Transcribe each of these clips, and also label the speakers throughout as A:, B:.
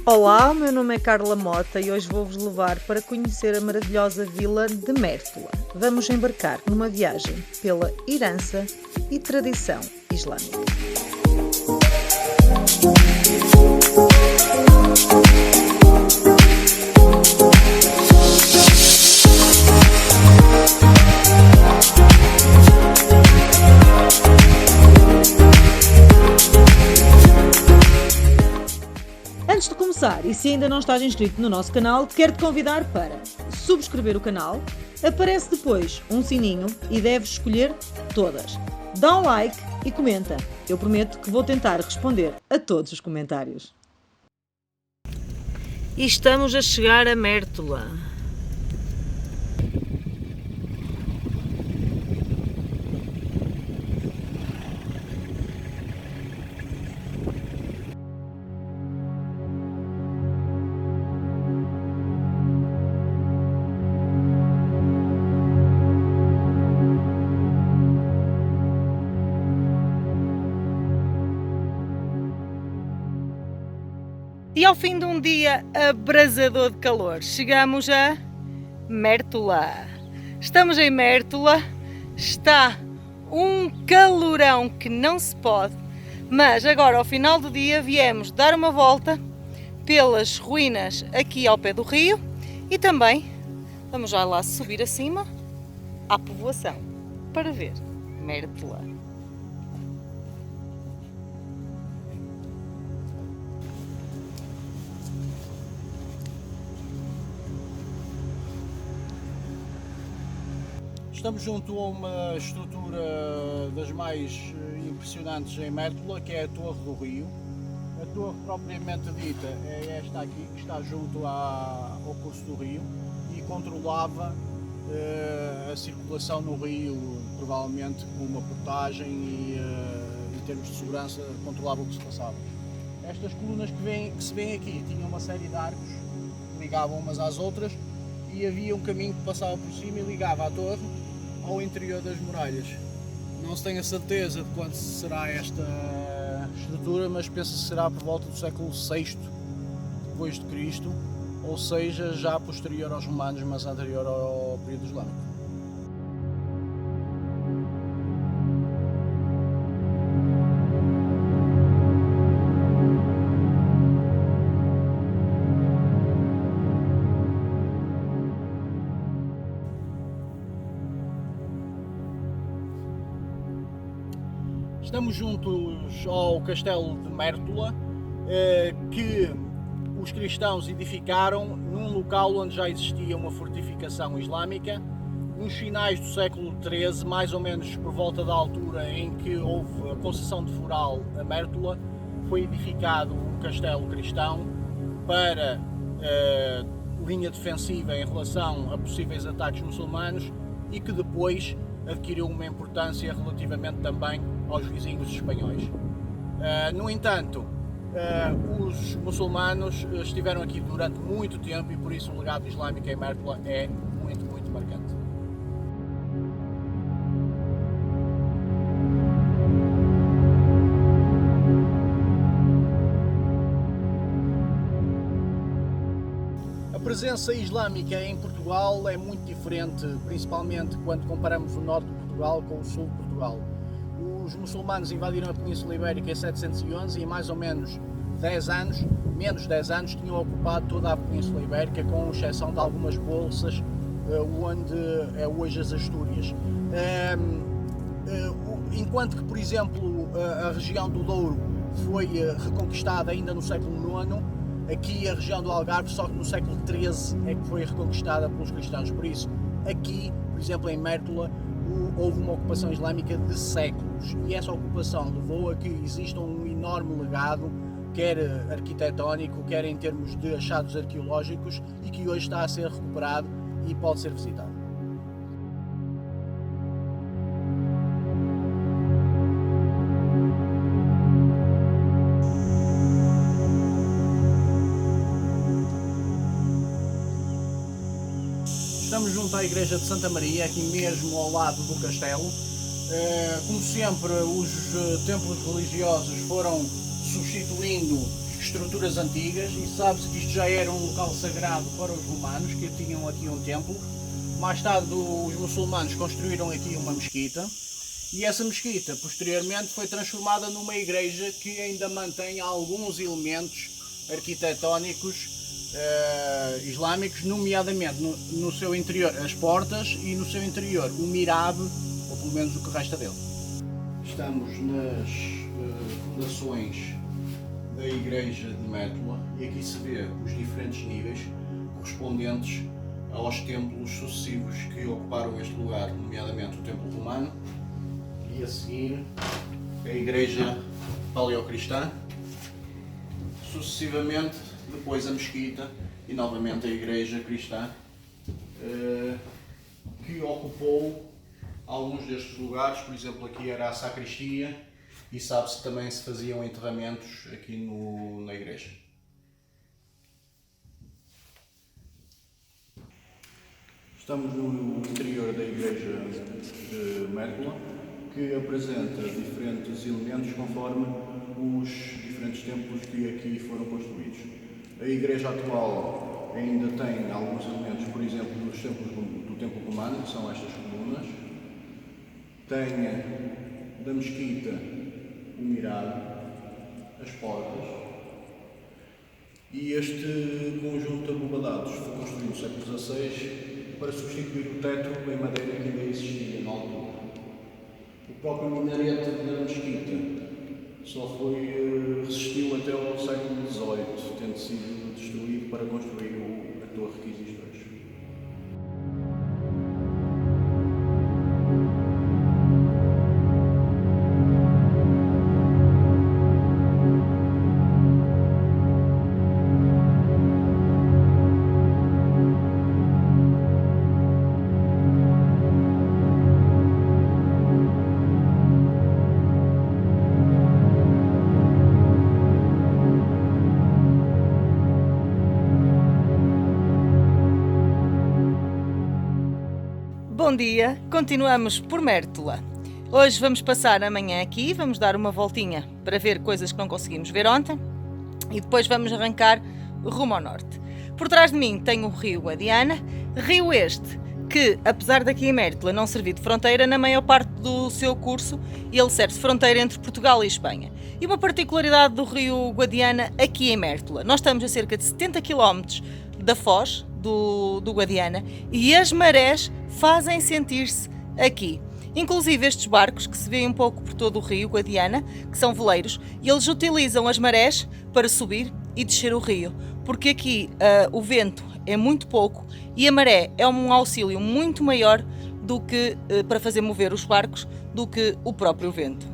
A: Olá, o meu nome é Carla Mota e hoje vou-vos levar para conhecer a maravilhosa vila de Mértola. Vamos embarcar numa viagem pela herança e tradição islâmica. Antes de começar, e se ainda não estás inscrito no nosso canal, quero-te convidar para subscrever o canal, aparece depois um sininho e deves escolher todas. Dá um like e comenta, eu prometo que vou tentar responder a todos os comentários. E estamos a chegar a Mértola. E ao fim de um dia abrasador de calor, chegamos a Mértola. Estamos em Mértola, está um calorão que não se pode, mas agora ao final do dia viemos dar uma volta pelas ruínas aqui ao pé do rio e também vamos já lá subir acima à povoação para ver Mértola.
B: Estamos junto a uma estrutura das mais impressionantes em Mértola, que é a Torre do Rio. A torre propriamente dita é esta aqui, que está junto ao curso do rio e controlava a circulação no rio, provavelmente com uma portagem e em termos de segurança controlava o que se passava. Estas colunas que se vêem aqui tinham uma série de arcos que ligavam umas às outras e havia um caminho que passava por cima e ligava a torre ao interior das muralhas. Não se tem a certeza de quando será esta estrutura, mas pensa-se que será por volta do século VI depois de Cristo, ou seja, já posterior aos romanos, mas anterior ao período islâmico. Estamos juntos ao castelo de Mértola, que os cristãos edificaram num local onde já existia uma fortificação islâmica. Nos finais do século XIII, mais ou menos por volta da altura em que houve a concessão de Foral a Mértola, foi edificado um castelo cristão para linha defensiva em relação a possíveis ataques muçulmanos e que depois adquiriu uma importância relativamente também aos vizinhos espanhóis. No entanto, os muçulmanos estiveram aqui durante muito tempo e por isso o legado islâmico em Mértola é muito, muito marcante. A presença islâmica em Portugal é muito diferente, principalmente quando comparamos o norte de Portugal com o sul de Portugal. Os muçulmanos invadiram a Península Ibérica em 711 e em mais ou menos 10 anos, menos de 10 anos, tinham ocupado toda a Península Ibérica, com exceção de algumas bolsas, onde é hoje as Astúrias. Enquanto que, por exemplo, a região do Douro foi reconquistada ainda no século IX, aqui a região do Algarve só que no século XIII é que foi reconquistada pelos cristãos. Por isso, aqui, por exemplo, em Mértola, houve uma ocupação islâmica de séculos e essa ocupação levou a que exista um enorme legado, quer arquitetónico, quer em termos de achados arqueológicos, e que hoje está a ser recuperado e pode ser visitado. Estamos junto à Igreja de Santa Maria, aqui mesmo ao lado do castelo. Como sempre, os templos religiosos foram substituindo estruturas antigas e sabe-se que isto já era um local sagrado para os romanos, que tinham aqui um templo. Mais tarde os muçulmanos construíram aqui uma mesquita e essa mesquita posteriormente foi transformada numa igreja que ainda mantém alguns elementos arquitetónicos islâmicos, nomeadamente no seu interior as portas e no seu interior o mirabe, ou pelo menos o que resta dele. Estamos nas fundações da igreja de Mértola e aqui se vê os diferentes níveis correspondentes aos templos sucessivos que ocuparam este lugar, nomeadamente o templo romano e a seguir a igreja paleocristã, sucessivamente depois a mesquita e novamente a igreja cristã, que ocupou alguns destes lugares. Por exemplo, aqui era a sacristia e sabe-se que também se faziam enterramentos aqui na igreja. Estamos no interior da igreja de Mértola, que apresenta diferentes elementos conforme os diferentes templos que aqui foram construídos. A igreja atual ainda tem alguns elementos, por exemplo, dos templos do templo romano, que são estas colunas. Tem da mesquita o mirabe, as portas. E este conjunto de abovedados foi construído no século XVI para substituir o teto em madeira que ainda existia na altura. O próprio minarete da mesquita só resistiu até ao século XVIII, tendo sido destruído para construir a torre que existe hoje.
A: Bom dia, continuamos por Mértola. Hoje vamos passar a manhã aqui, vamos dar uma voltinha para ver coisas que não conseguimos ver ontem e depois vamos arrancar rumo ao norte. Por trás de mim tem o rio Guadiana, rio este que, apesar daqui em Mértola não servir de fronteira, na maior parte do seu curso ele serve de fronteira entre Portugal e Espanha. E uma particularidade do rio Guadiana aqui em Mértola: nós estamos a cerca de 70 km da foz do Guadiana e as marés fazem sentir-se aqui. Inclusive estes barcos que se vêem um pouco por todo o rio Guadiana, que são veleiros, e eles utilizam as marés para subir e descer o rio, porque aqui o vento é muito pouco e a maré é um auxílio muito maior do que para fazer mover os barcos do que o próprio vento.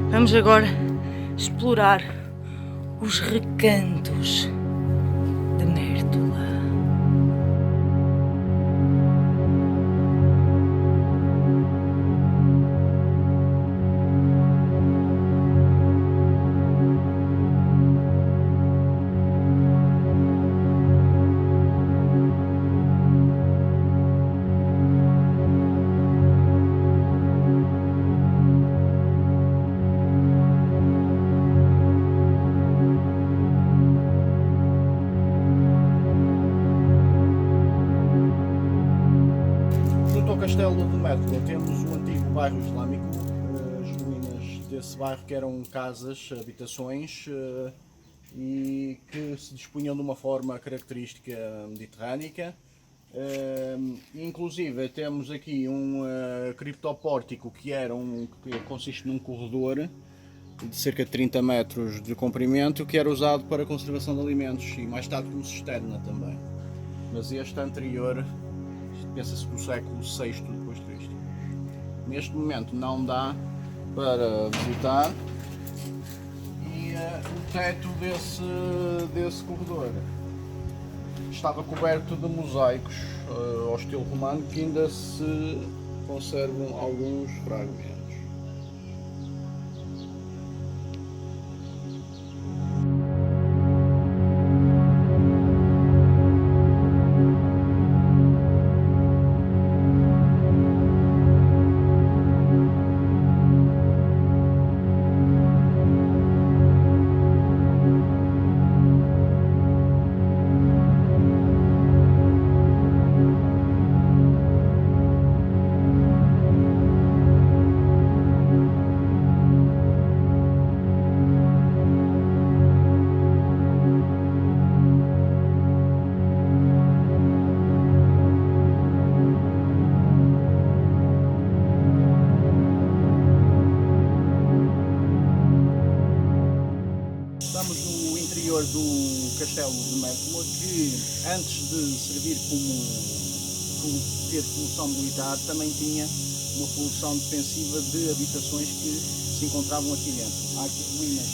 A: Vamos agora explorar os recantos de Mértola.
B: Castelo de Mértola temos o antigo bairro islâmico, as ruínas desse bairro que eram casas, habitações e que se dispunham de uma forma característica mediterrânica. Inclusive temos aqui um criptopórtico que consiste num corredor de cerca de 30 metros de comprimento, que era usado para conservação de alimentos e mais tarde como cisterna também. Mas este anterior, pensa-se do século VI depois de Cristo. Neste momento não dá para visitar. E o teto desse corredor estava coberto de mosaicos ao estilo romano, que ainda se conservam alguns fragmentos. Estamos no interior do castelo de Mértola, que antes de servir como ter função militar, também tinha uma função defensiva de habitações que se encontravam aqui dentro. Há aqui ruínas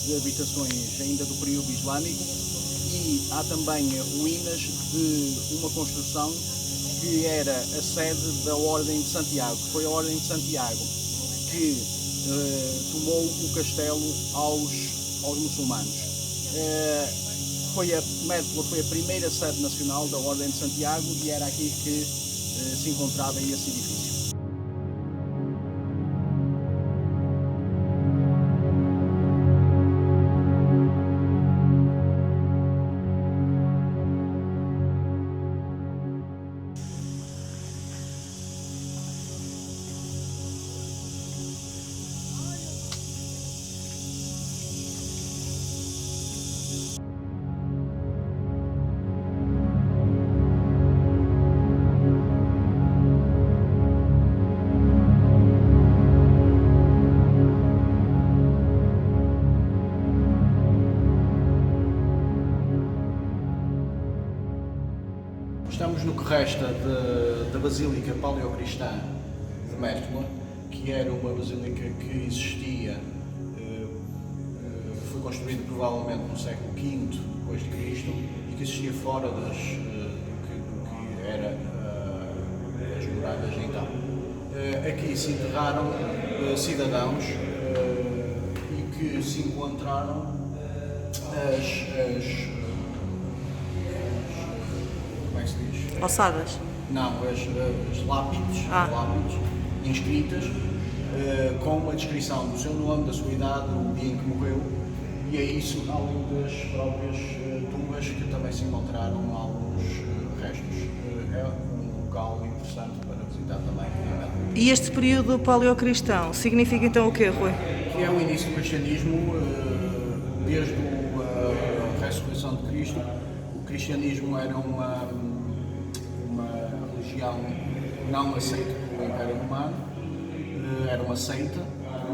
B: de habitações ainda do período islâmico e há também ruínas de uma construção que era a sede da Ordem de Santiago, que foi a Ordem de Santiago que tomou o castelo aos muçulmanos. Mértola foi a primeira sede nacional da Ordem de Santiago e era aqui que se encontrava esse edifício. Estamos no que resta da Basílica Paleocristã de Mértola, que era uma basílica que existia, foi construída provavelmente no século V depois de Cristo e que existia fora do que era as muralhas então. Aqui se enterraram cidadãos e que se encontraram
A: Ossadas?
B: Não, as lápides inscritas com uma descrição do seu nome, da sua idade, o dia em que morreu, e é isso, além das próprias tumbas que também se encontraram alguns restos. É um local interessante para visitar também.
A: E este período paleocristão significa então o quê, Rui?
B: Que é o início do cristianismo, desde a ressurreição de Cristo. O cristianismo era uma religião não aceita pelo Império Romano, era uma seita,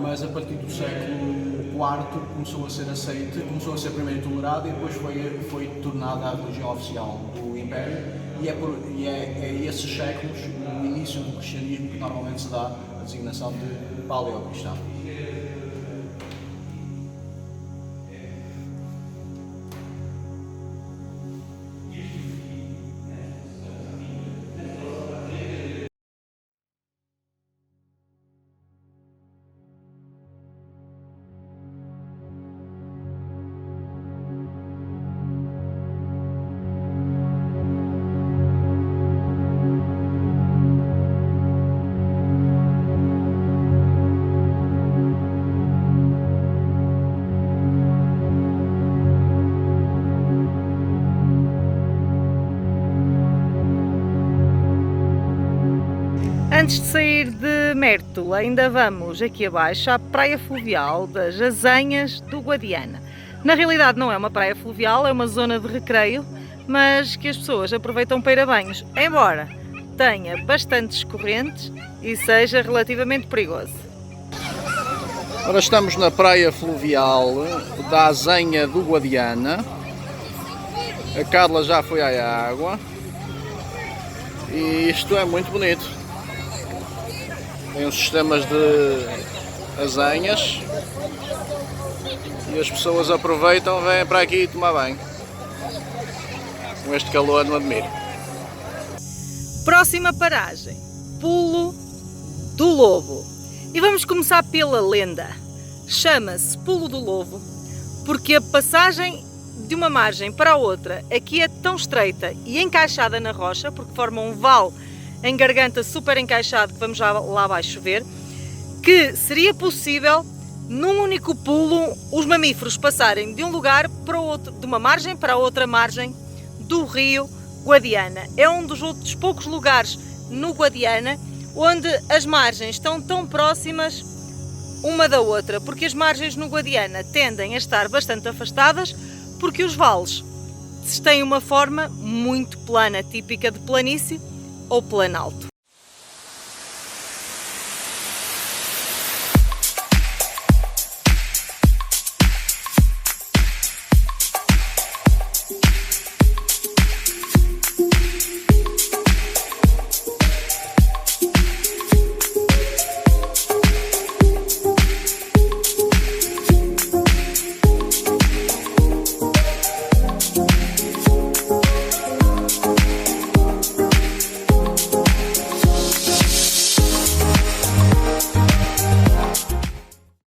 B: mas a partir do século IV começou a ser aceita, começou a ser primeiro tolerada e depois foi tornada a religião oficial do Império, e é esses séculos, o início do cristianismo, que normalmente se dá a designação de paleocristão. Antes de sair de Mértola, ainda vamos aqui abaixo à praia fluvial das Azenhas do Guadiana. Na realidade não é uma praia fluvial, é uma zona de recreio, mas que as pessoas aproveitam para ir a banhos, embora tenha bastantes correntes e seja relativamente perigoso. Ora, estamos na praia fluvial da Azenha do Guadiana. A Carla já foi à água e isto é muito bonito. Tem uns sistemas de azenhas e as pessoas aproveitam, vêm para aqui tomar banho. Com este calor não admiro.
A: Próxima paragem, Pulo do Lobo. E vamos começar pela lenda. Chama-se Pulo do Lobo porque a passagem de uma margem para a outra aqui é tão estreita e encaixada na rocha, porque forma um vale em garganta super encaixado, que vamos já lá abaixo ver, que seria possível num único pulo os mamíferos passarem de um lugar para o outro, de uma margem para a outra margem do rio Guadiana. É um dos outros poucos lugares no Guadiana onde as margens estão tão próximas uma da outra, porque as margens no Guadiana tendem a estar bastante afastadas, porque os vales têm uma forma muito plana, típica de planície ou planalto.